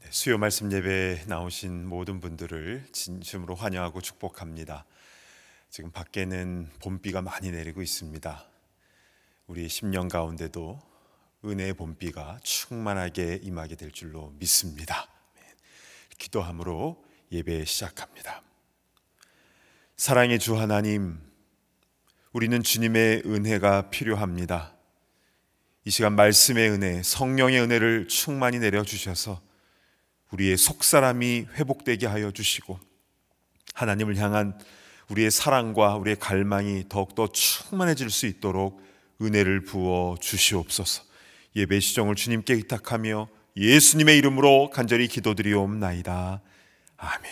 수요 말씀 예배에 나오신 모든 분들을 진심으로 환영하고 축복합니다. 지금 밖에는 봄비가 많이 내리고 있습니다. 우리 심령 가운데도 은혜의 봄비가 충만하게 임하게 될 줄로 믿습니다. 기도함으로 예배 시작합니다. 사랑의 주 하나님, 우리는 주님의 은혜가 필요합니다. 이 시간 말씀의 은혜, 성령의 은혜를 충만히 내려주셔서 우리의 속사람이 회복되게 하여 주시고 하나님을 향한 우리의 사랑과 우리의 갈망이 더욱더 충만해질 수 있도록 은혜를 부어 주시옵소서. 예배 시정을 주님께 의탁하며 예수님의 이름으로 간절히 기도드리옵나이다. 아멘.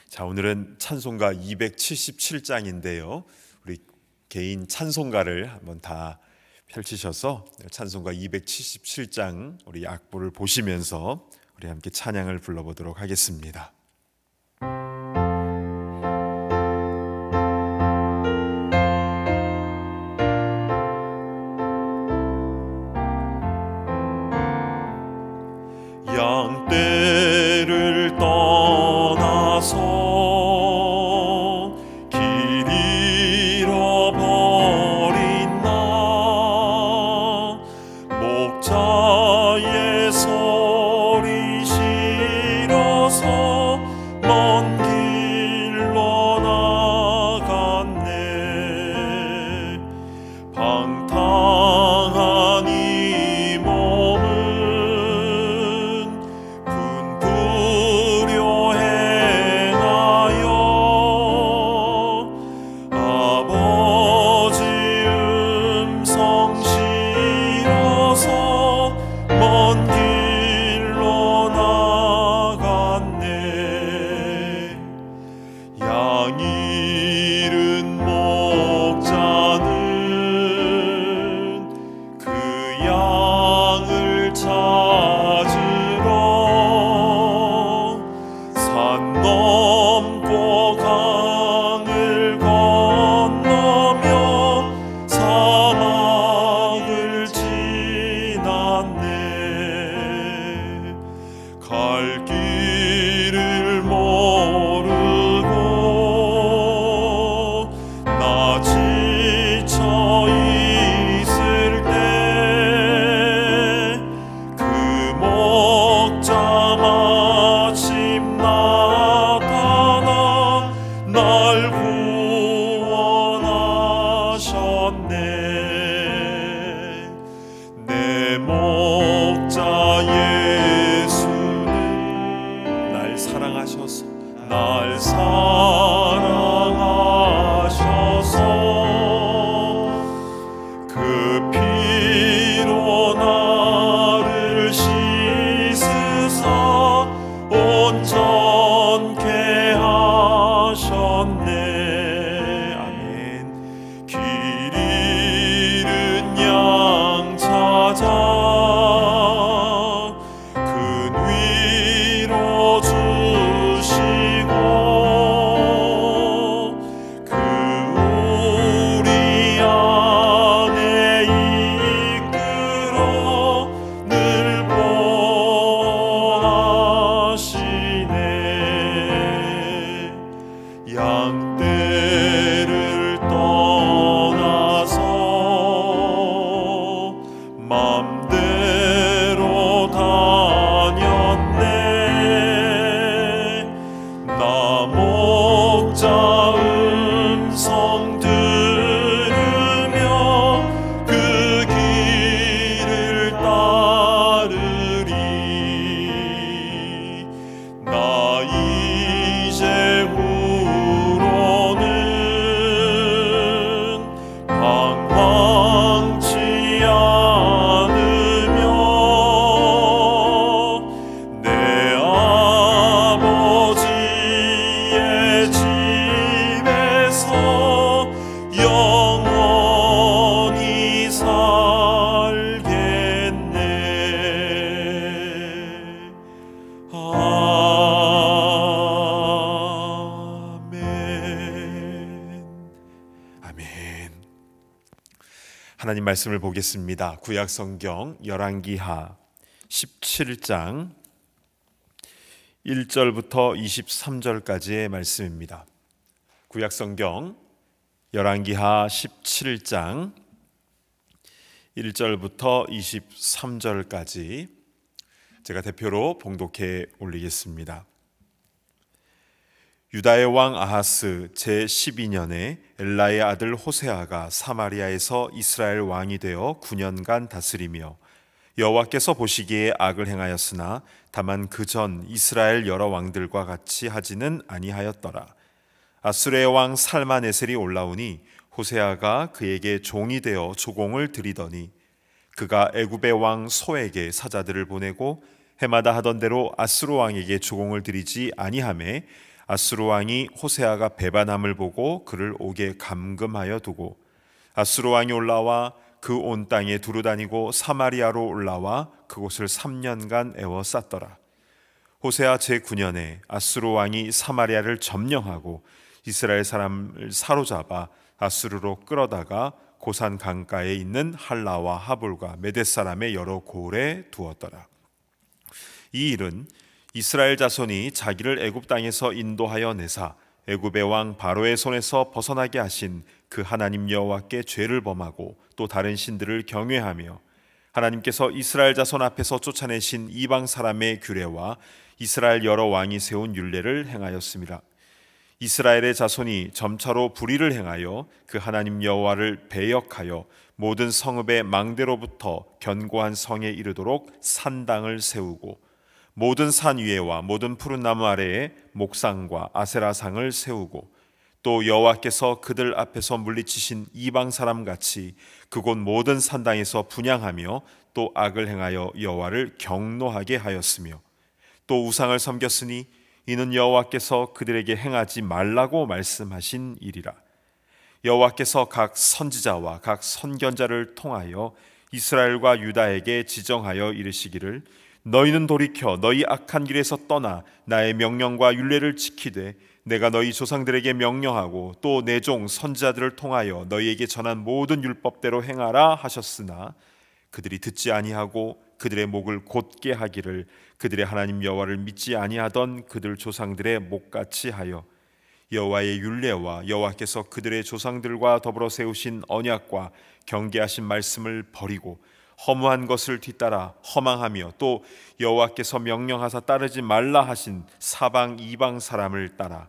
자, 오늘은 찬송가 277장인데요 우리 개인 찬송가를 한번 다 펼치셔서 찬송가 277장 우리 악보를 보시면서 우리 함께 찬양을 불러보도록 하겠습니다. 양떼를 떠나서 하나님 말씀을 보겠습니다. 구약 성경 열왕기하 17장 1절부터 23절까지의 말씀입니다. 구약성경 열왕기하 17장 1절부터 23절까지 제가 대표로 봉독해 올리겠습니다. 유다의 왕 아하스 제12년에 엘라의 아들 호세아가 사마리아에서 이스라엘 왕이 되어 9년간 다스리며 여호와께서 보시기에 악을 행하였으나 다만 그 전 이스라엘 여러 왕들과 같이 하지는 아니하였더라. 아수르의 왕 살마네셀이 올라오니 호세아가 그에게 종이 되어 조공을 드리더니 그가 애굽의 왕 소에게 사자들을 보내고 해마다 하던 대로 아수르 왕에게 조공을 드리지 아니하매 아수르 왕이 호세아가 배반함을 보고 그를 옥에 감금하여 두고 아수르 왕이 올라와 그 온 땅에 두루다니고 사마리아로 올라와 그곳을 3년간 에워쌌더라. 호세아 제9년에 아수르 왕이 사마리아를 점령하고 이스라엘 사람을 사로잡아 아수르로 끌어다가 고산 강가에 있는 할라와 하볼과 메뎃 사람의 여러 고을에 두었더라. 이 일은 이스라엘 자손이 자기를 애굽 땅에서 인도하여 내사 애굽의 왕 바로의 손에서 벗어나게 하신 그 하나님 여호와께 죄를 범하고 또 다른 신들을 경외하며 하나님께서 이스라엘 자손 앞에서 쫓아내신 이방 사람의 규례와 이스라엘 여러 왕이 세운 율례를 행하였습니다. 이스라엘의 자손이 점차로 불의를 행하여 그 하나님 여호와를 배역하여 모든 성읍의 망대로부터 견고한 성에 이르도록 산당을 세우고 모든 산 위에와 모든 푸른 나무 아래에 목상과 아세라상을 세우고 또 여호와께서 그들 앞에서 물리치신 이방 사람 같이 그곳 모든 산당에서 분향하며 또 악을 행하여 여호와를 경노하게 하였으며 또 우상을 섬겼으니 이는 여호와께서 그들에게 행하지 말라고 말씀하신 일이라. 여호와께서 각 선지자와 각 선견자를 통하여 이스라엘과 유다에게 지정하여 이르시기를 너희는 돌이켜 너희 악한 길에서 떠나 나의 명령과 율례를 지키되 내가 너희 조상들에게 명령하고 또 내 종 선지자들을 통하여 너희에게 전한 모든 율법대로 행하라 하셨으나 그들이 듣지 아니하고 그들의 목을 곧게 하기를 그들의 하나님 여호와를 믿지 아니하던 그들 조상들의 목같이 하여 여호와의 율례와 여호와께서 그들의 조상들과 더불어 세우신 언약과 경계하신 말씀을 버리고 허무한 것을 뒤따라 허망하며 또 여호와께서 명령하사 따르지 말라 하신 사방 이방 사람을 따라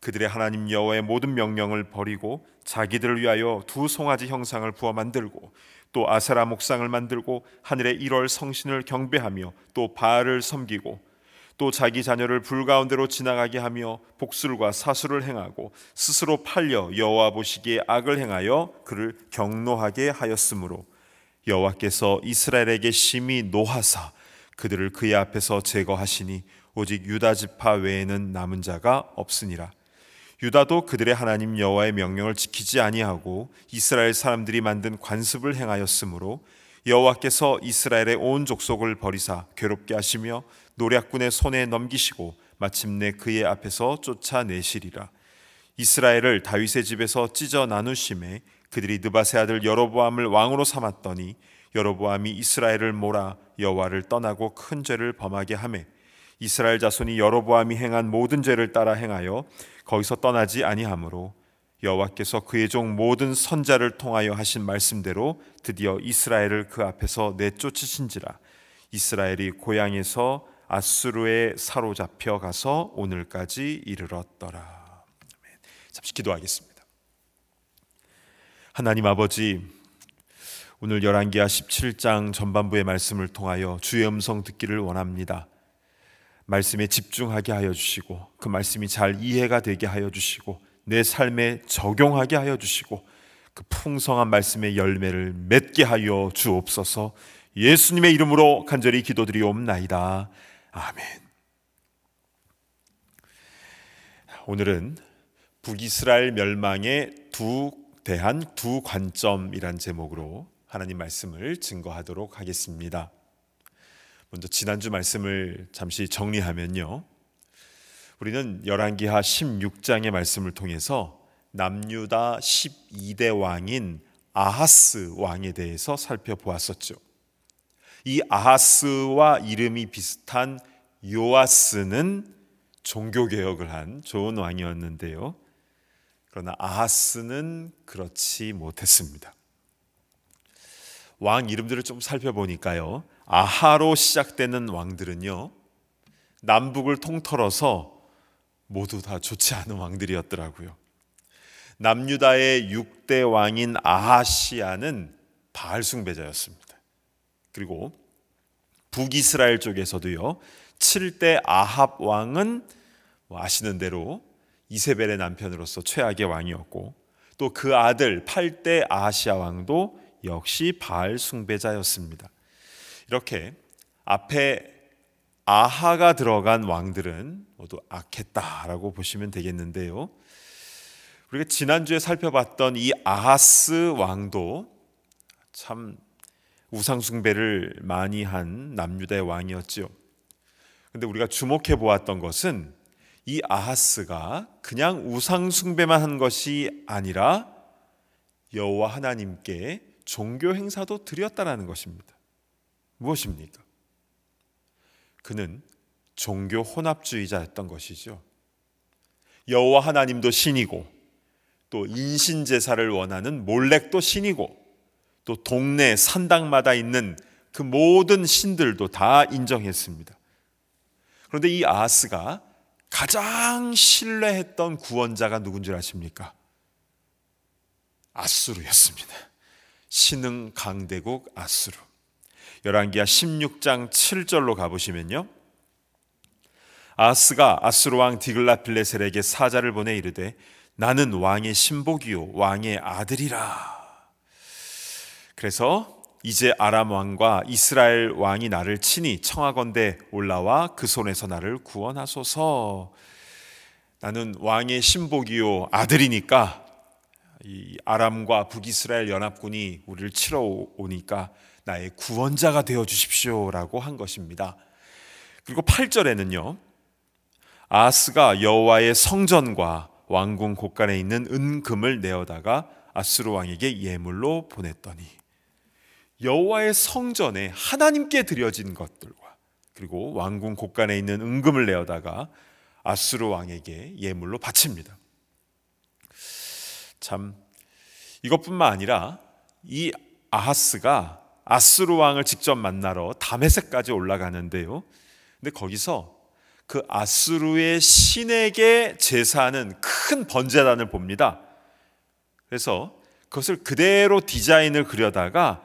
그들의 하나님 여호와의 모든 명령을 버리고 자기들을 위하여 두 송아지 형상을 부어 만들고 또 아세라 목상을 만들고 하늘의 1월 성신을 경배하며 또 바알을 섬기고 또 자기 자녀를 불 가운데로 지나가게 하며 복술과 사술을 행하고 스스로 팔려 여호와 보시기에 악을 행하여 그를 경노하게 하였으므로 여호와께서 이스라엘에게 심히 노하사 그들을 그의 앞에서 제거하시니 오직 유다 지파 외에는 남은 자가 없으니라. 유다도 그들의 하나님 여호와의 명령을 지키지 아니하고 이스라엘 사람들이 만든 관습을 행하였으므로 여호와께서 이스라엘의 온 족속을 버리사 괴롭게 하시며 노략군의 손에 넘기시고 마침내 그의 앞에서 쫓아내시리라. 이스라엘을 다윗의 집에서 찢어 나누심에 그들이 느밧의 아들 여로보암을 왕으로 삼았더니 여로보암이 이스라엘을 몰아 여호와를 떠나고 큰 죄를 범하게 하매 이스라엘 자손이 여로보암이 행한 모든 죄를 따라 행하여 거기서 떠나지 아니하므로 여호와께서 그의 종 모든 선자를 통하여 하신 말씀대로 드디어 이스라엘을 그 앞에서 내쫓으신지라. 이스라엘이 고향에서 아수르에 사로잡혀 가서 오늘까지 이르렀더라. 잠시 기도하겠습니다. 하나님 아버지, 오늘 열왕기하 17장 전반부의 말씀을 통하여 주의 음성 듣기를 원합니다. 말씀에 집중하게 하여 주시고 그 말씀이 잘 이해가 되게 하여 주시고 내 삶에 적용하게 하여 주시고 그 풍성한 말씀의 열매를 맺게 하여 주옵소서. 예수님의 이름으로 간절히 기도드리옵나이다. 아멘. 오늘은 북이스라엘 멸망에 대한 두 관점이란 제목으로 하나님 말씀을 증거하도록 하겠습니다. 먼저 지난주 말씀을 잠시 정리하면요, 우리는 열왕기하 16장의 말씀을 통해서 남유다 12대 왕인 아하스 왕에 대해서 살펴보았었죠. 이 아하스와 이름이 비슷한 요아스는 종교개혁을 한 좋은 왕이었는데요, 그러나 아하스는 그렇지 못했습니다. 왕 이름들을 좀 살펴보니까요, 아하로 시작되는 왕들은요, 남북을 통틀어서 모두 다 좋지 않은 왕들이었더라고요. 남유다의 6대 왕인 아하시야는 바알 숭배자였습니다. 그리고 북이스라엘 쪽에서도요, 7대 아합 왕은 아시는 대로 이세벨의 남편으로서 최악의 왕이었고, 또 그 아들 8대 아하시야 왕도 역시 바알 숭배자였습니다. 이렇게 앞에 아하가 들어간 왕들은 모두 악했다라고 보시면 되겠는데요, 우리가 지난주에 살펴봤던 이 아하스 왕도 참 우상 숭배를 많이 한 남유다의 왕이었지요. 그런데 우리가 주목해 보았던 것은 이 아하스가 그냥 우상 숭배만 한 것이 아니라 여호와 하나님께 종교 행사도 드렸다라는 것입니다. 무엇입니까? 그는 종교 혼합주의자였던 것이죠. 여호와 하나님도 신이고, 또 인신 제사를 원하는 몰렉도 신이고, 또 동네 산당마다 있는 그 모든 신들도 다 인정했습니다. 그런데 이 아하스가 가장 신뢰했던 구원자가 누군 줄 아십니까? 아수르였습니다. 신흥 강대국 아수르. 열왕기하 16장 7절로 가보시면요, 아하스가 아수르 왕 디글라필레셀에게 사자를 보내 이르되 나는 왕의 신복이요 왕의 아들이라. 그래서 이제 아람 왕과 이스라엘 왕이 나를 치니 청하건대 올라와 그 손에서 나를 구원하소서. 나는 왕의 신복이요 아들이니까 이 아람과 북이스라엘 연합군이 우리를 치러 오니까 나의 구원자가 되어 주십시오라고 한 것입니다. 그리고 8절에는요, 아하스가 여호와의 성전과 왕궁 곳간에 있는 은금을 내어다가 아수르 왕에게 예물로 보냈더니, 여호와의 성전에 하나님께 드려진 것들과 그리고 왕궁 곳간에 있는 은금을 내어다가 아수르 왕에게 예물로 바칩니다. 참, 이것뿐만 아니라 이 아하스가 아수르 왕을 직접 만나러 다메섹까지 올라가는데요, 근데 거기서 그 아수르의 신에게 제사하는 큰 번제단을 봅니다. 그래서 그것을 그대로 디자인을 그려다가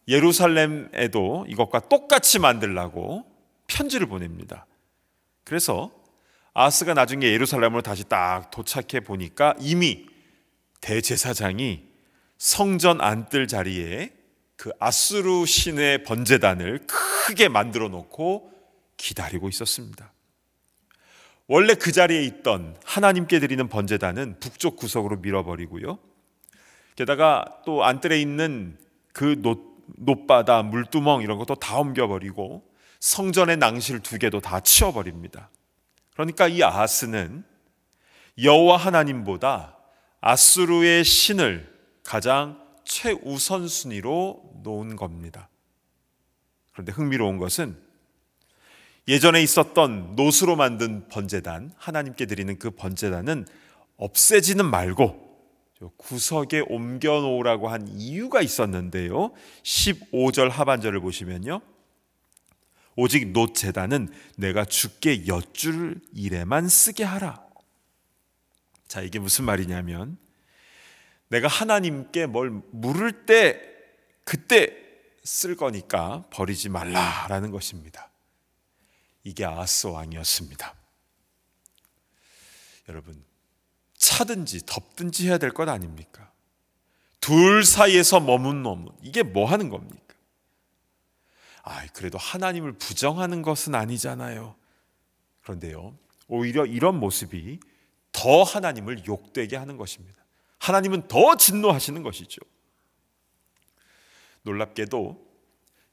예루살렘에도 이것과 똑같이 만들라고 편지를 보냅니다. 그래서 아하스가 나중에 예루살렘으로 다시 딱 도착해 보니까 이미 대제사장이 성전 안뜰 자리에 그 아수르 신의 번제단을 크게 만들어 놓고 기다리고 있었습니다. 원래 그 자리에 있던 하나님께 드리는 번제단은 북쪽 구석으로 밀어버리고요, 게다가 또 안뜰에 있는 그 놋바다, 물두멍 이런 것도 다 옮겨버리고 성전의 낭실 2개도 다 치워버립니다. 그러니까 이 아하스는 여호와 하나님보다 아수르의 신을 가장 최우선순위로 놓은 겁니다. 그런데 흥미로운 것은 예전에 있었던 놋으로 만든 번제단, 하나님께 드리는 그 번제단은 없애지는 말고 구석에 옮겨놓으라고 한 이유가 있었는데요, 15절 하반절을 보시면요, 오직 놋 제단은 내가 주께 여쭐 일에만 쓰게 하라. 자, 이게 무슨 말이냐면 내가 하나님께 뭘 물을 때 그때 쓸 거니까 버리지 말라라는 것입니다. 이게 아하스 왕이었습니다. 여러분, 차든지 덮든지 해야 될 것 아닙니까? 둘 사이에서 머문 이게 뭐 하는 겁니까? 그래도 하나님을 부정하는 것은 아니잖아요. 그런데요, 오히려 이런 모습이 더 하나님을 욕되게 하는 것입니다. 하나님은 더 진노하시는 것이죠. 놀랍게도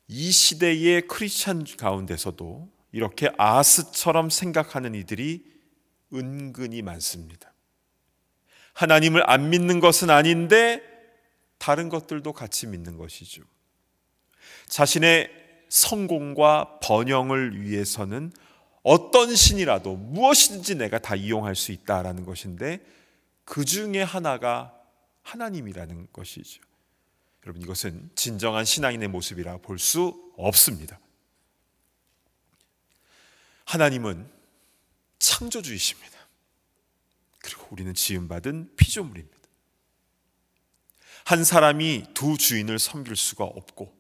이 시대의 크리스찬 가운데서도 이렇게 아하스처럼 생각하는 이들이 은근히 많습니다. 하나님을 안 믿는 것은 아닌데 다른 것들도 같이 믿는 것이죠. 자신의 성공과 번영을 위해서는 어떤 신이라도 무엇이든지 내가 다 이용할 수 있다라는 것인데, 그 중에 하나가 하나님이라는 것이죠. 여러분, 이것은 진정한 신앙인의 모습이라 볼 수 없습니다. 하나님은 창조주이십니다. 그리고 우리는 지음받은 피조물입니다. 한 사람이 두 주인을 섬길 수가 없고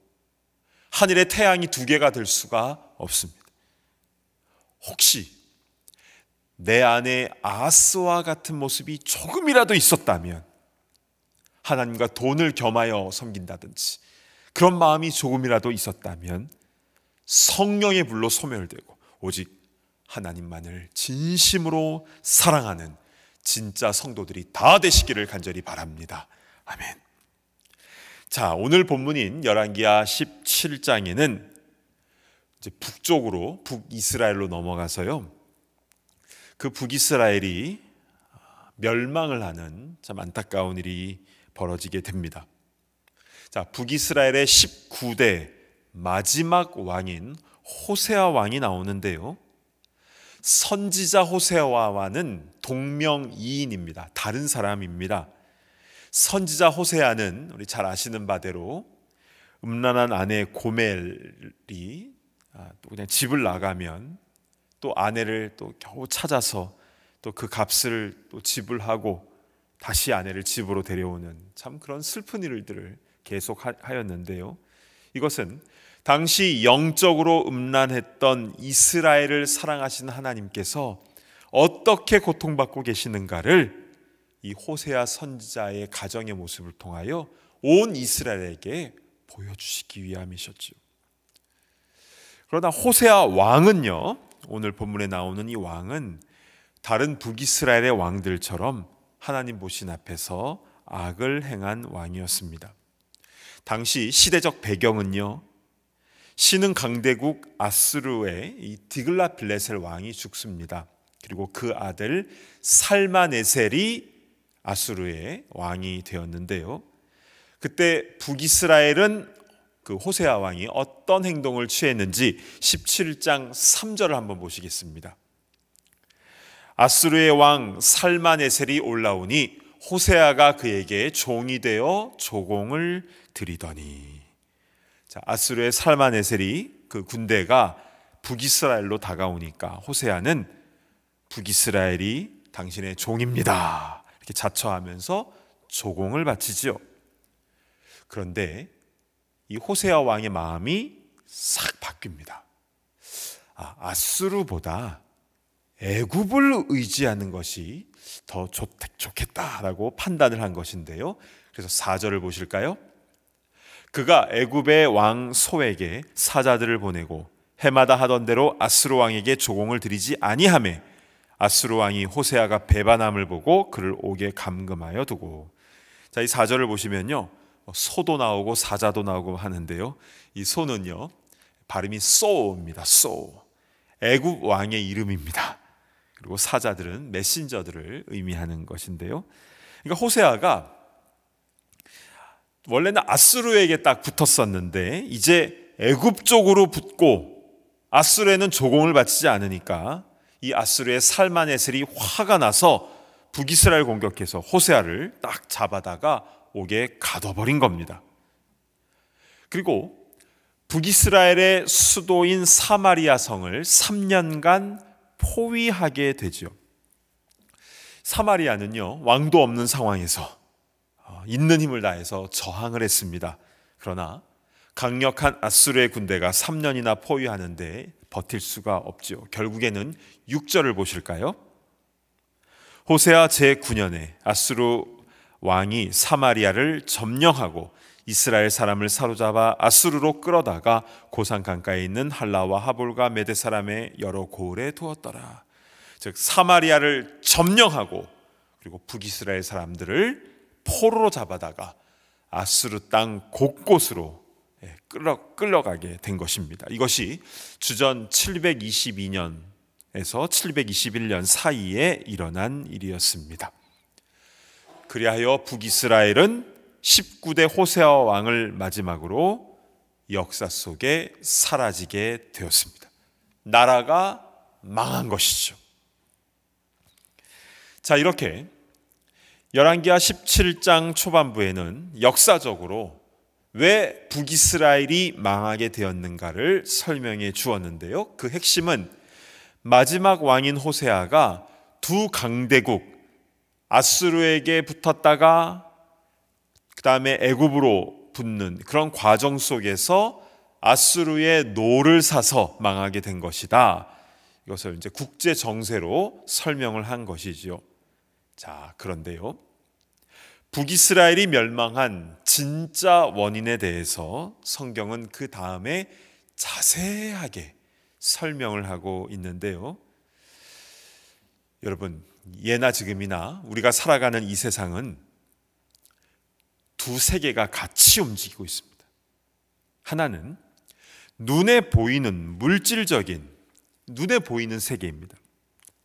하늘의 태양이 두 개가 될 수가 없습니다. 혹시 내 안에 아스와 같은 모습이 조금이라도 있었다면, 하나님과 돈을 겸하여 섬긴다든지 그런 마음이 조금이라도 있었다면 성령의 불로 소멸되고 오직 하나님만을 진심으로 사랑하는 진짜 성도들이 다 되시기를 간절히 바랍니다. 아멘. 자, 오늘 본문인 열왕기하 17장에는 이제 북쪽으로 북이스라엘로 넘어가서요, 그 북이스라엘이 멸망을 하는 참 안타까운 일이 벌어지게 됩니다. 자, 북이스라엘의 19대 마지막 왕인 호세아 왕이 나오는데요, 선지자 호세아와는 동명이인입니다. 다른 사람입니다. 선지자 호세아는 우리 잘 아시는 바대로 음란한 아내 고멜이 또 그냥 집을 나가면 또 아내를 또 겨우 찾아서 또 그 값을 또 지불하고 다시 아내를 집으로 데려오는 참 그런 슬픈 일들을 계속 하였는데요, 이것은 당시 영적으로 음란했던 이스라엘을 사랑하신 하나님께서 어떻게 고통받고 계시는가를 이 호세아 선지자의 가정의 모습을 통하여 온 이스라엘에게 보여주시기 위함이셨죠. 그러나 호세아 왕은요, 오늘 본문에 나오는 이 왕은 다른 북이스라엘의 왕들처럼 하나님 보신 앞에서 악을 행한 왕이었습니다. 당시 시대적 배경은요, 신흥 강대국 아수르의 이 디글라빌레셀 왕이 죽습니다. 그리고 그 아들 살마네셀이 아수르의 왕이 되었는데요, 그때 북이스라엘은 그 호세아 왕이 어떤 행동을 취했는지 17장 3절을 한번 보시겠습니다. 아수르의 왕 살마네셀이 올라오니 호세아가 그에게 종이 되어 조공을 드리더니. 자, 아수르의 살마네셀이 그 군대가 북이스라엘로 다가오니까 호세아는 북이스라엘이 당신의 종입니다 이렇게 자처하면서 조공을 바치죠. 그런데 이 호세아 왕의 마음이 싹 바뀝니다. 아수르보다 애굽을 의지하는 것이 더 좋겠다라고 판단을 한 것인데요, 그래서 4절을 보실까요? 그가 애굽의 왕 소에게 사자들을 보내고 해마다 하던 대로 아수르 왕에게 조공을 드리지 아니하매 아수르 왕이 호세아가 배반함을 보고 그를 옥에 감금하여 두고. 자, 이 4절을 보시면요, 소도 나오고 사자도 나오고 하는데요, 이 소는요 발음이 소입니다. 소, 애굽 왕의 이름입니다. 그리고 사자들은 메신저들을 의미하는 것인데요, 그러니까 호세아가 원래는 아수르에게 딱 붙었었는데 이제 애굽 쪽으로 붙고 아수르에는 조공을 바치지 않으니까 이 아수르의 살마네셀이 화가 나서 북이스라엘 공격해서 호세아를 딱 잡아다가 옥에 가둬버린 겁니다. 그리고 북이스라엘의 수도인 사마리아 성을 3년간 포위하게 되죠. 사마리아는요, 왕도 없는 상황에서 있는 힘을 다해서 저항을 했습니다. 그러나 강력한 아수르의 군대가 3년이나 포위하는데 버틸 수가 없죠. 결국에는 6절을 보실까요? 호세아 제9년에 아수르 왕이 사마리아를 점령하고 이스라엘 사람을 사로잡아 아수르로 끌어다가 고산 강가에 있는 할라와 하볼과 메대 사람의 여러 고을에 두었더라. 즉 사마리아를 점령하고 그리고 북이스라엘 사람들을 포로로 잡아다가 아수르 땅 곳곳으로 끌려가게 된 것입니다. 이것이 주전 722년에서 721년 사이에 일어난 일이었습니다. 그리하여 북이스라엘은 19대 호세아 왕을 마지막으로 역사 속에 사라지게 되었습니다. 나라가 망한 것이죠. 자, 이렇게 열왕기하 17장 초반부에는 역사적으로 왜 북이스라엘이 망하게 되었는가를 설명해 주었는데요. 그 핵심은 마지막 왕인 호세아가 두 강대국 아수르에게 붙었다가 그 다음에 애굽으로 붙는 그런 과정 속에서 아수르의 노를 사서 망하게 된 것이다. 이것을 이제 국제 정세로 설명을 한 것이지요. 자, 그런데요, 북이스라엘이 멸망한 진짜 원인에 대해서 성경은 그 다음에 자세하게 설명을 하고 있는데요. 여러분, 예나 지금이나 우리가 살아가는 이 세상은 두 세계가 같이 움직이고 있습니다. 하나는 눈에 보이는 물질적인, 눈에 보이는 세계입니다.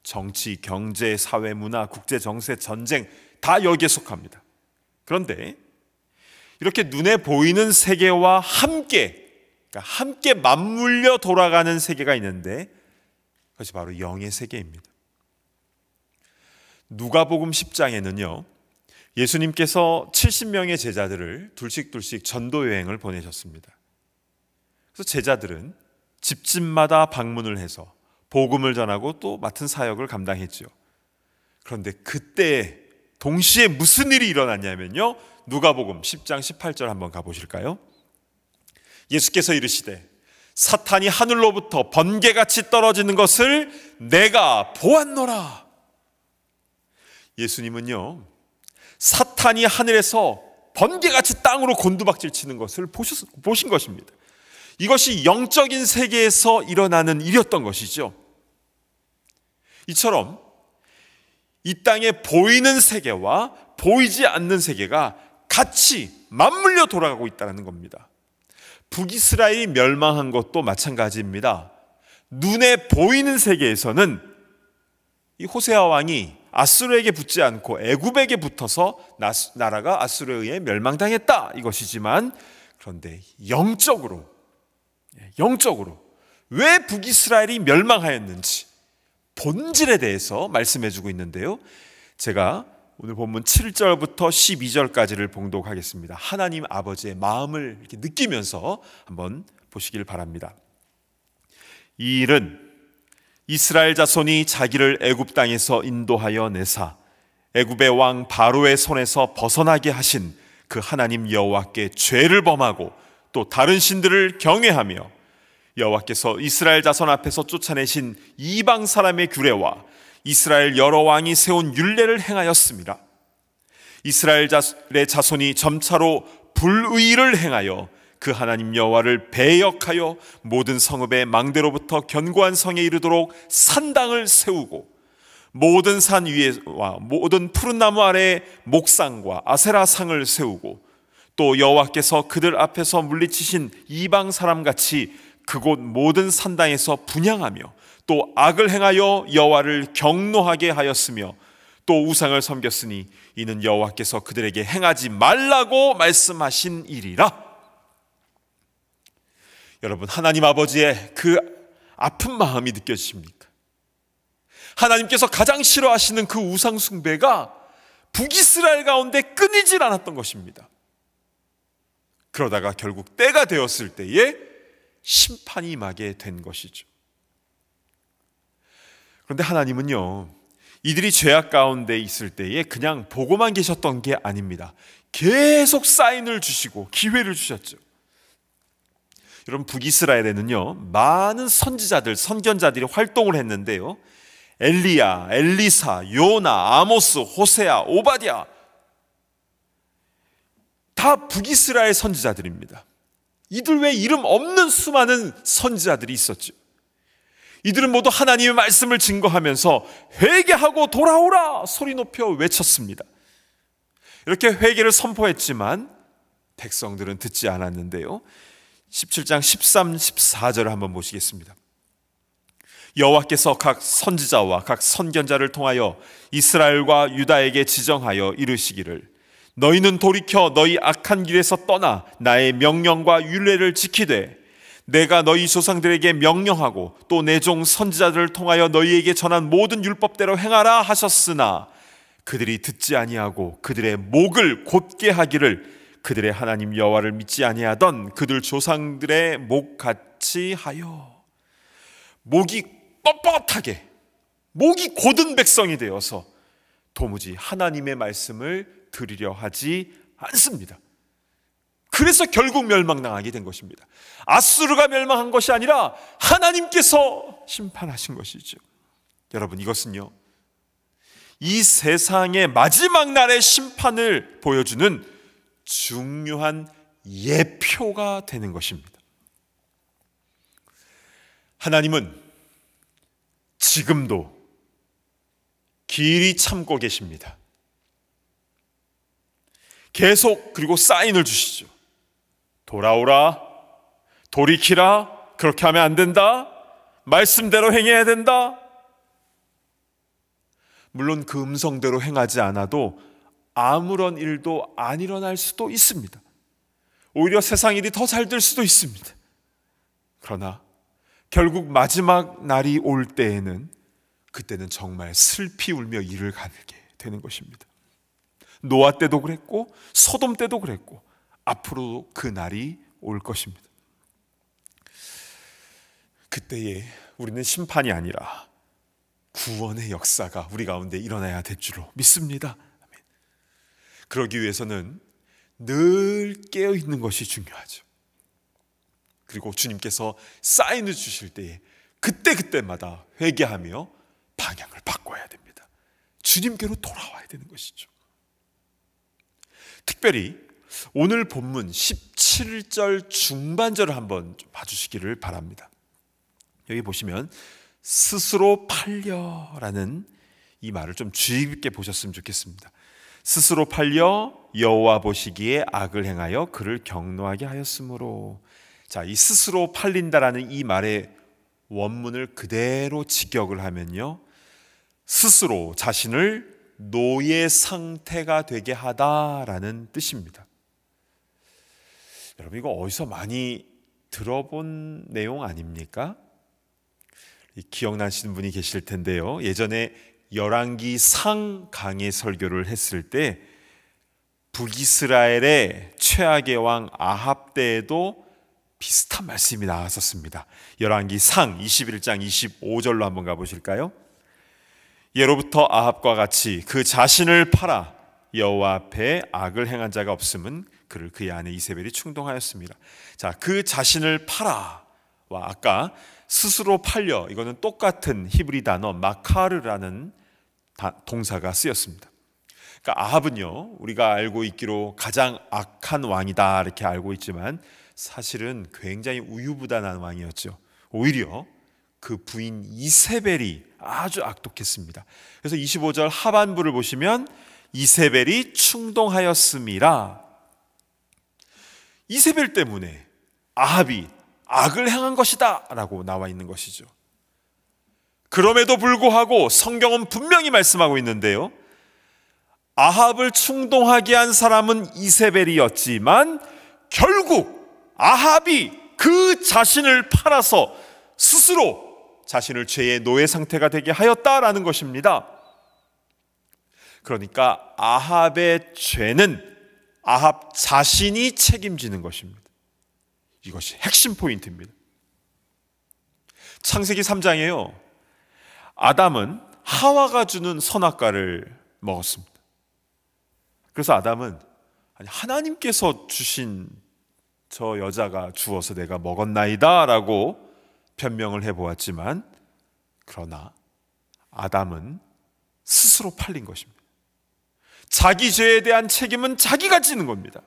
정치, 경제, 사회, 문화, 국제 정세, 전쟁 다 여기에 속합니다. 그런데 이렇게 눈에 보이는 세계와 함께, 그러니까 함께 맞물려 돌아가는 세계가 있는데 그것이 바로 영의 세계입니다. 누가복음 10장에는요, 예수님께서 70명의 제자들을 둘씩 전도 여행을 보내셨습니다. 그래서 제자들은 집집마다 방문을 해서 복음을 전하고 또 맡은 사역을 감당했죠. 그런데 그때 동시에 무슨 일이 일어났냐면요, 누가복음 10장 18절 한번 가보실까요? 예수께서 이르시되 사탄이 하늘로부터 번개같이 떨어지는 것을 내가 보았노라. 예수님은요, 사탄이 하늘에서 번개같이 땅으로 곤두박질 치는 것을 보신 것입니다. 이것이 영적인 세계에서 일어나는 일이었던 것이죠. 이처럼 이 땅에 보이는 세계와 보이지 않는 세계가 같이 맞물려 돌아가고 있다는 겁니다. 북이스라엘이 멸망한 것도 마찬가지입니다. 눈에 보이는 세계에서는 이 호세아 왕이 아수르에게 붙지 않고 애굽에게 붙어서 나라가 아수르에 의해 멸망당했다, 이것이지만, 그런데 영적으로 왜 북이스라엘이 멸망하였는지 본질에 대해서 말씀해주고 있는데요, 제가 오늘 본문 7절부터 12절까지를 봉독하겠습니다. 하나님 아버지의 마음을 이렇게 느끼면서 한번 보시길 바랍니다. 이 일은 이스라엘 자손이 자기를 애굽 땅에서 인도하여 내사 애굽의 왕 바로의 손에서 벗어나게 하신 그 하나님 여호와께 죄를 범하고 또 다른 신들을 경외하며 여호와께서 이스라엘 자손 앞에서 쫓아내신 이방 사람의 규례와 이스라엘 여러 왕이 세운 율례를 행하였습니다. 이스라엘의 자손이 점차로 불의를 행하여 그 하나님 여호와를 배역하여 모든 성읍의 망대로부터 견고한 성에 이르도록 산당을 세우고 모든 산 위에와 모든 푸른 나무 아래에 목상과 아세라상을 세우고 또 여호와께서 그들 앞에서 물리치신 이방 사람같이 그곳 모든 산당에서 분향하며 또 악을 행하여 여호와를 경노하게 하였으며 또 우상을 섬겼으니 이는 여호와께서 그들에게 행하지 말라고 말씀하신 일이라. 여러분, 하나님 아버지의 그 아픈 마음이 느껴지십니까? 하나님께서 가장 싫어하시는 그 우상 숭배가 북이스라엘 가운데 끊이질 않았던 것입니다. 그러다가 결국 때가 되었을 때에 심판이 임하게 된 것이죠. 그런데 하나님은요, 이들이 죄악 가운데 있을 때에 그냥 보고만 계셨던 게 아닙니다. 계속 사인을 주시고 기회를 주셨죠. 여러분, 북이스라엘에는요 많은 선지자들, 선견자들이 활동을 했는데요, 엘리야, 엘리사, 요나, 아모스, 호세아, 오바댜 다 북이스라엘 선지자들입니다. 이들 외에 이름 없는 수많은 선지자들이 있었죠. 이들은 모두 하나님의 말씀을 증거하면서 회개하고 돌아오라 소리 높여 외쳤습니다. 이렇게 회개를 선포했지만 백성들은 듣지 않았는데요, 17장 13, 14절을 한번 보시겠습니다. 여호와께서 각 선지자와 각 선견자를 통하여 이스라엘과 유다에게 지정하여 이르시기를 너희는 돌이켜 너희 악한 길에서 떠나 나의 명령과 율례를 지키되 내가 너희 조상들에게 명령하고 또 내 종 선지자들을 통하여 너희에게 전한 모든 율법대로 행하라 하셨으나 그들이 듣지 아니하고 그들의 목을 곧게 하기를 그들의 하나님 여호와를 믿지 아니하던 그들 조상들의 목같이 하여. 목이 뻣뻣하게, 목이 곧은 백성이 되어서 도무지 하나님의 말씀을 들으려 하지 않습니다. 그래서 결국 멸망당하게 된 것입니다. 아수르가 멸망한 것이 아니라 하나님께서 심판하신 것이죠. 여러분, 이것은요, 이 세상의 마지막 날의 심판을 보여주는 중요한 예표가 되는 것입니다. 하나님은 지금도 길이 참고 계십니다. 계속 그리고 사인을 주시죠. 돌아오라, 돌이키라, 그렇게 하면 안 된다, 말씀대로 행해야 된다. 물론 그 음성대로 행하지 않아도 아무런 일도 안 일어날 수도 있습니다. 오히려 세상 일이 더 잘 될 수도 있습니다. 그러나 결국 마지막 날이 올 때에는 그때는 정말 슬피 울며 이를 가르게 되는 것입니다. 노아 때도 그랬고 소돔 때도 그랬고 앞으로 그 날이 올 것입니다. 그때에 우리는 심판이 아니라 구원의 역사가 우리 가운데 일어나야 될 줄로 믿습니다. 아멘. 그러기 위해서는 늘 깨어 있는 것이 중요하죠. 그리고 주님께서 사인을 주실 때에 그때마다 회개하며 방향을 바꿔야 됩니다. 주님께로 돌아와야 되는 것이죠. 특별히 오늘 본문 17절 중반절을 한번 좀 봐주시기를 바랍니다. 여기 보시면 스스로 팔려라는 이 말을 좀 주의 깊게 보셨으면 좋겠습니다. 스스로 팔려 여호와 보시기에 악을 행하여 그를 경노하게 하였으므로. 자, 이 스스로 팔린다라는 이 말의 원문을 그대로 직역을 하면요, 스스로 자신을 노예 상태가 되게 하다라는 뜻입니다. 여러분, 이거 어디서 많이 들어본 내용 아닙니까? 기억나시는 분이 계실 텐데요, 예전에 열왕기 상 강의 설교를 했을 때 북이스라엘의 최악의 왕 아합 때에도 비슷한 말씀이 나왔었습니다. 열왕기 상 21장 25절로 한번 가보실까요? 예로부터 아합과 같이 그 자신을 팔아 여호와 앞에 악을 행한 자가 없음은 그를 그의 아내 이세벨이 충동하였습니다. 자, 그 자신을 팔아와 아까 스스로 팔려, 이거는 똑같은 히브리 단어 마카르라는 동사가 쓰였습니다. 그러니까 아합은요, 우리가 알고 있기로 가장 악한 왕이다 이렇게 알고 있지만 사실은 굉장히 우유부단한 왕이었죠. 오히려 그 부인 이세벨이 아주 악독했습니다. 그래서 25절 하반부를 보시면 이세벨이 충동하였음이라, 이세벨 때문에 아합이 악을 행한 것이다 라고 나와 있는 것이죠. 그럼에도 불구하고 성경은 분명히 말씀하고 있는데요, 아합을 충동하게 한 사람은 이세벨이었지만 결국 아합이 그 자신을 팔아서 스스로 자신을 죄의 노예 상태가 되게 하였다라는 것입니다. 그러니까 아합의 죄는 아합 자신이 책임지는 것입니다. 이것이 핵심 포인트입니다. 창세기 3장에요, 아담은 하와가 주는 선악과를 먹었습니다. 그래서 아담은 하나님께서 주신 저 여자가 주어서 내가 먹었나이다 라고 변명을 해보았지만, 그러나 아담은 스스로 팔린 것입니다. 자기 죄에 대한 책임은 자기가 지는 겁니다.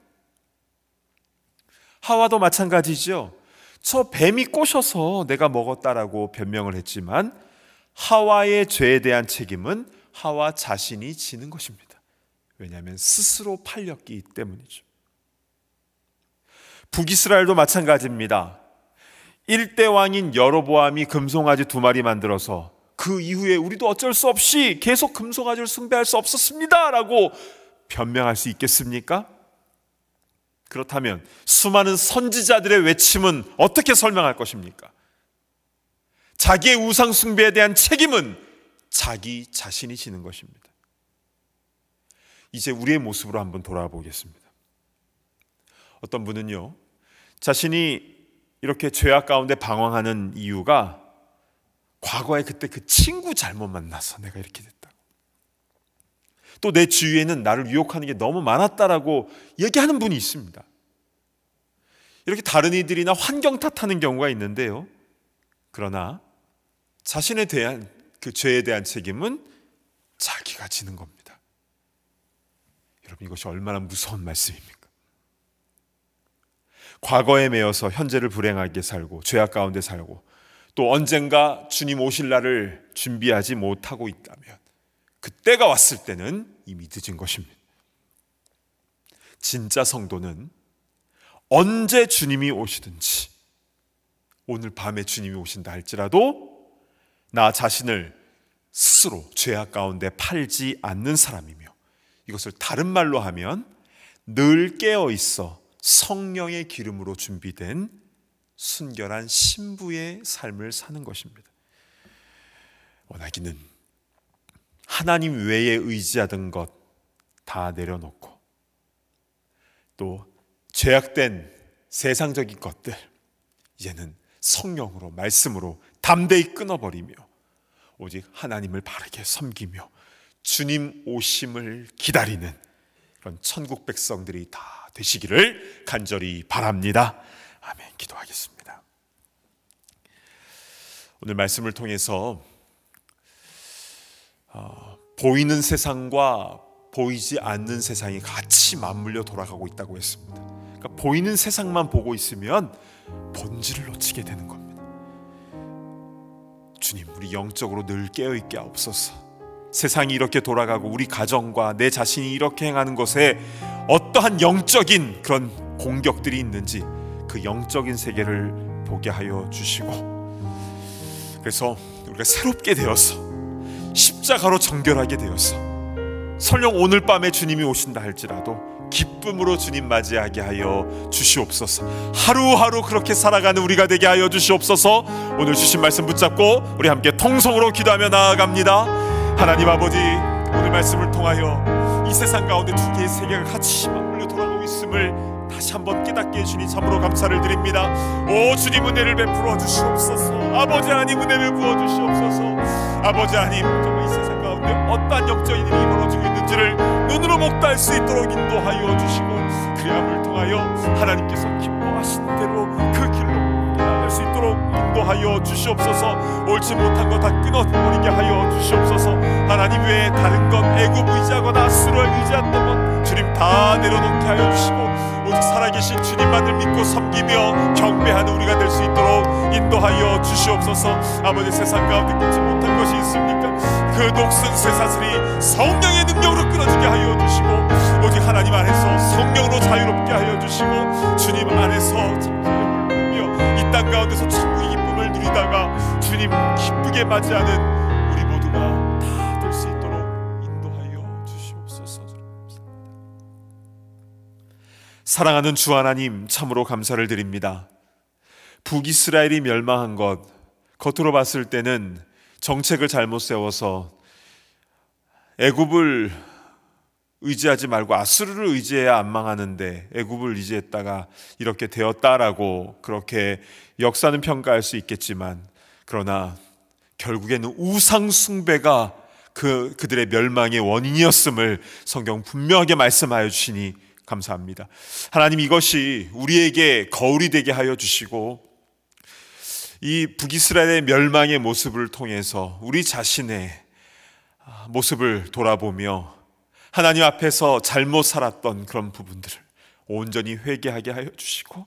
하와도 마찬가지죠. 저 뱀이 꼬셔서 내가 먹었다라고 변명을 했지만 하와의 죄에 대한 책임은 하와 자신이 지는 것입니다. 왜냐하면 스스로 팔렸기 때문이죠. 북이스라엘도 마찬가지입니다. 1대 왕인 여로보암이 금송아지 2마리 만들어서 그 이후에 우리도 어쩔 수 없이 계속 금송아지를 숭배할 수 없었습니다 라고 변명할 수 있겠습니까? 그렇다면 수많은 선지자들의 외침은 어떻게 설명할 것입니까? 자기의 우상 숭배에 대한 책임은 자기 자신이 지는 것입니다. 이제 우리의 모습으로 한번 돌아보겠습니다. 어떤 분은요, 자신이 이렇게 죄악 가운데 방황하는 이유가 과거에 그때 그 친구 잘못 만나서 내가 이렇게 됐다고, 또 내 주위에는 나를 유혹하는 게 너무 많았다라고 얘기하는 분이 있습니다. 이렇게 다른 이들이나 환경 탓하는 경우가 있는데요, 그러나 자신에 대한 그 죄에 대한 책임은 자기가 지는 겁니다. 여러분, 이것이 얼마나 무서운 말씀입니까? 과거에 매여서 현재를 불행하게 살고 죄악 가운데 살고 또 언젠가 주님 오실 날을 준비하지 못하고 있다면 그때가 왔을 때는 이미 늦은 것입니다. 진짜 성도는 언제 주님이 오시든지, 오늘 밤에 주님이 오신다 할지라도 나 자신을 스스로 죄악 가운데 팔지 않는 사람이며, 이것을 다른 말로 하면 늘 깨어 있어 성령의 기름으로 준비된 순결한 신부의 삶을 사는 것입니다. 원하기는 하나님 외에 의지하던 것 다 내려놓고, 또 죄악된 세상적인 것들 이제는 성령으로, 말씀으로 담대히 끊어버리며 오직 하나님을 바르게 섬기며 주님 오심을 기다리는 그런 천국 백성들이 다 되시기를 간절히 바랍니다. 아멘. 기도하겠습니다. 오늘 말씀을 통해서 보이는 세상과 보이지 않는 세상이 같이 맞물려 돌아가고 있다고 했습니다. 그러니까 보이는 세상만 보고 있으면 본질을 놓치게 되는 겁니다. 주님, 우리 영적으로 늘 깨어있게 하옵소서. 세상이 이렇게 돌아가고 우리 가정과 내 자신이 이렇게 행하는 것에 어떠한 영적인 그런 공격들이 있는지 그 영적인 세계를 보게 하여 주시고, 그래서 우리가 새롭게 되어서 십자가로 정결하게 되어서 설령 오늘 밤에 주님이 오신다 할지라도 기쁨으로 주님 맞이하게 하여 주시옵소서. 하루하루 그렇게 살아가는 우리가 되게 하여 주시옵소서. 오늘 주신 말씀 붙잡고 우리 함께 통성으로 기도하며 나아갑니다. 하나님 아버지, 오늘 말씀을 통하여 이 세상 가운데 두 개의 세계가 같이 맞물려 돌아가고 있음을 다시 한번 깨닫게 해주니 참으로 감사를 드립니다. 오 주님, 은혜를 베풀어 주시옵소서. 아버지 하나님, 은혜를 부어 주시옵소서. 아버지 하나님, 정말 이 세상 가운데 어떠한 영적인 일이 벌어지고 있는지를 눈으로 목도할 수 있도록 인도하여 주시고, 그리함을 통하여 하나님께서 기뻐하신 대로 그 길로 나아갈 수 있도록 인도하여 주시옵소서. 옳지 못한 거 다 끊어버리게 하여 주시옵소서. 하나님 외에 다른 것, 애굽 의지하거나 스스로에 의지했던 것 주님 다 내려놓게 하여 주시고, 오직 살아계신 주님만을 믿고 섬기며 경배하는 우리가 될 수 있도록 인도하여 주시옵소서. 아버지, 세상 가운데 끊지 못한 것이 있습니까? 그 녹슨 쇠사슬이 성령의 능력으로 끊어지게 하여 주시고, 오직 하나님 안에서 성령으로 자유롭게 하여 주시고, 주님 안에서 자유를 누리며 이 땅 가운데서 천국의 기쁨을 누리다가 주님 기쁘게 맞이하는 우리 모두가 다 될 수 있도록 인도하여 주시옵소서. 사랑하는 주 하나님, 참으로 감사를 드립니다. 북이스라엘이 멸망한 것, 겉으로 봤을 때는 정책을 잘못 세워서 애굽을 의지하지 말고 아수르를 의지해야 안 망하는데 애굽을 의지했다가 이렇게 되었다라고 그렇게 역사는 평가할 수 있겠지만, 그러나 결국에는 우상 숭배가 그들의 멸망의 원인이었음을 성경 분명하게 말씀하여 주시니 감사합니다. 하나님, 이것이 우리에게 거울이 되게 하여 주시고, 이 북이스라엘의 멸망의 모습을 통해서 우리 자신의 모습을 돌아보며 하나님 앞에서 잘못 살았던 그런 부분들을 온전히 회개하게 하여 주시고,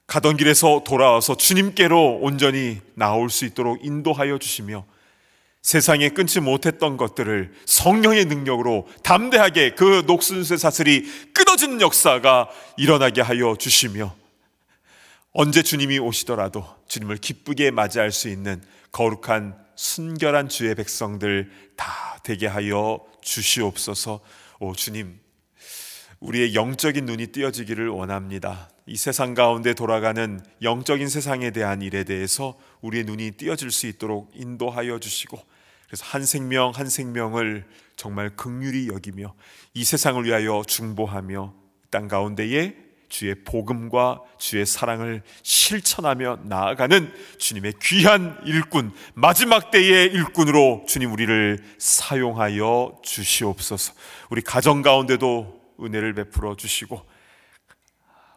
가던 길에서 돌아와서 주님께로 온전히 나올 수 있도록 인도하여 주시며, 세상에 끊지 못했던 것들을 성령의 능력으로 담대하게 그 녹슨쇠 사슬이 끊어지는 역사가 일어나게 하여 주시며, 언제 주님이 오시더라도 주님을 기쁘게 맞이할 수 있는 거룩한 순결한 주의 백성들 다 되게 하여 주시옵소서. 오 주님, 우리의 영적인 눈이 띄어지기를 원합니다. 이 세상 가운데 돌아가는 영적인 세상에 대한 일에 대해서 우리의 눈이 띄어질 수 있도록 인도하여 주시고, 그래서 한 생명 한 생명을 정말 긍휼히 여기며 이 세상을 위하여 중보하며 땅 가운데에 주의 복음과 주의 사랑을 실천하며 나아가는 주님의 귀한 일꾼, 마지막 때의 일꾼으로 주님 우리를 사용하여 주시옵소서. 우리 가정 가운데도 은혜를 베풀어 주시고,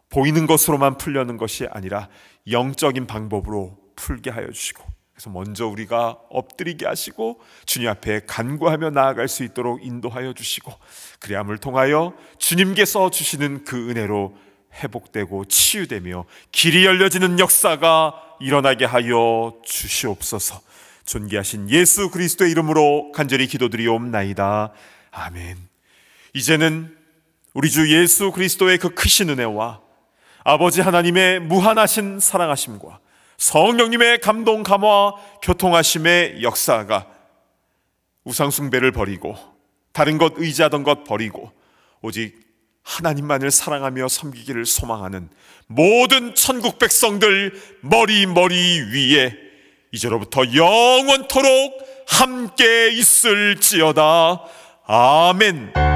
보이는 것으로만 풀려는 것이 아니라 영적인 방법으로 풀게 하여 주시고, 그래서 먼저 우리가 엎드리게 하시고 주님 앞에 간구하며 나아갈 수 있도록 인도하여 주시고, 그리함을 통하여 주님께서 주시는 그 은혜로 회복되고 치유되며 길이 열려지는 역사가 일어나게 하여 주시옵소서. 존귀하신 예수 그리스도의 이름으로 간절히 기도드리옵나이다. 아멘. 이제는 우리 주 예수 그리스도의 그 크신 은혜와 아버지 하나님의 무한하신 사랑하심과 성령님의 감동 감화 교통하심의 역사가 우상숭배를 버리고 다른 것 의지하던 것 버리고 오직 하나님만을 사랑하며 섬기기를 소망하는 모든 천국 백성들 머리 위에 이제로부터 영원토록 함께 있을지어다. 아멘.